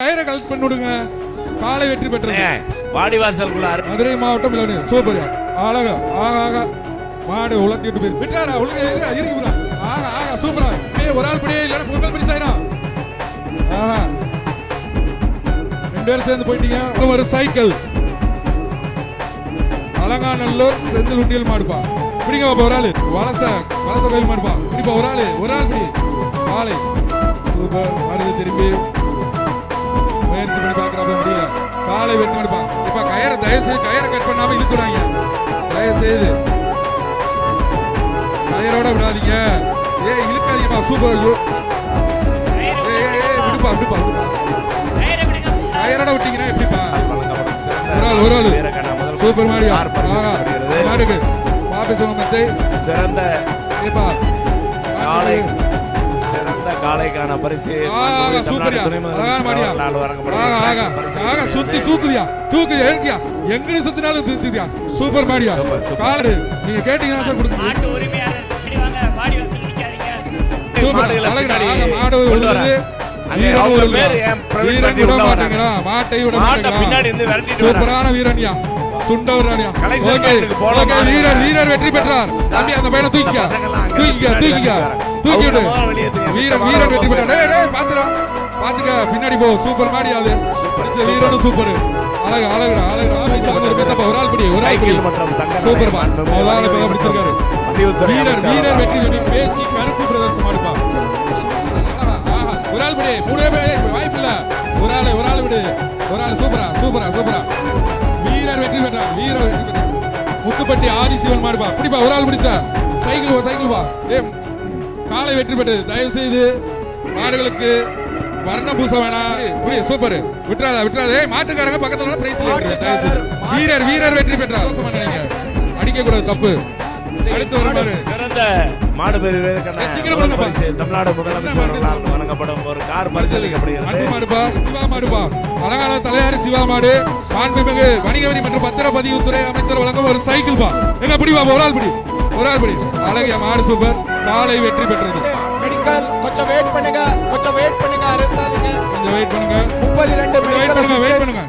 கயிறை கலெக்ட் பண்ணி விடுங்க. காலை வெற்றி பெற்றது. வாடிவாசலுக்குள்ள மதுரை மாவட்டம் இல்ல சூப்பர் அழகா ஆகா மாடு உலர்த்திட்டு போய் விட்டாரா உலக இருக்குறா ஆகா சூப்பரா ஒரு ஆள் படியே இல்ல பொங்கல் பரிசாயிரா ஆஹா ரெண்டு பேரும் சேர்ந்து போயிட்டீங்க. ஒரு சைக்கிள் அலங்காநல்லூர் செந்தில் உண்டியல் மாடுப்பா பிடிங்க ஒரு ஆளு வலச கோயில் மாடுப்பா பிடிப்பா ஒரு ஆள் பிடி காலை சூப்பர் மாடு திரும்பி முயற்சி பண்ணி பார்க்கறாங்க முடியல. காலை வெட்டி மாடுப்பா இப்ப கயிறை தயவு செய்து கயிறை கட் பண்ணாம இழுக்குறாங்க. தயவு செய்து கயிறோட விடாதீங்க. இழுக்காதீங்கப்பா சூப்பர் விடுப்பா கயிறோட விட்டீங்கன்னா எப்படிப்பா ஒரு ஆளு சூப்பர் மாடியா மாடுக்கு பாப்பி சுமத்தை சிறந்த காலை சிறந்த காலைக்கான பரிசு சுத்தி தூக்குதியா தூக்கு எழுக்கியா எங்கடி சுத்தினாலும் தூக்குதியா சூப்பர் மாடியா காடு நீங்க கேட்டீங்கன்னா சார் கொடுத்து மாடு விழுது மாட்டை விட சூப்பரான வீரன்யா சுண்டவரானியா வீரர் வெற்றி பெற்றார். தம்பி அந்த பையனை தூக்கிக்க தூக்கி விடு வீரன் வெற்றி பெற்றார். பாத்துக்க பின்னாடி போ சூப்பர் மாடி அது வீரனும் சூப்பர் அழகா ஒரு ஆள் படி சூப்பர் பிடிச்சிருக்காரு. வீரர் வெற்றி பேச்சு கருப்பு பிரதர்சனம் மாடுப்பா ஒரு ஆள் படி வாய்ப்பு இல்ல ஒரு ஆள் விடு ஒரு ஆள் சூப்பரா வீரர் வெற்றி பெற்றார். முத்துப்பட்டி ஆதி சிவன் மாடுப்பா பிடிப்பா ஒரு ஆள் பிடிச்சா சைக்கிள் வா காலை வெற்றி பெற்றது. தயவு செய்து மாடுகளுக்கு வர்ண பூசம் வேணாம். சூப்பர் விட்டுறாத மாட்டுக்காரங்க பக்கத்துல பிரைஸ் வீரர் வெற்றி பெற்றார். அடிக்க கூடாது தப்பு. அடுத்து வருமாறு சிறந்த மாடு பேரு தமிழ்நாடு முதலமைச்சர் வழங்கப்படும் ஒரு கார் பரிசீலிக்கப்படுகிறது. மாடுப்பா சிவா மாடுப்பா அலங்கார தலையாரி சிவா மாடு மாண்புமிகு வணிக வரி மற்றும் பத்திரப்பதிவுத்துறை அமைச்சர் வழங்கும் ஒரு சைக்கிள் பா எங்க பிடிவா ஒரு ஆள் பிடி அழகிய மாடு சூப்பர் காலை வெற்றி பெற்றது. கொஞ்சம் வெயிட் பண்ணுங்க 32 வெயிட் பண்ணுங்க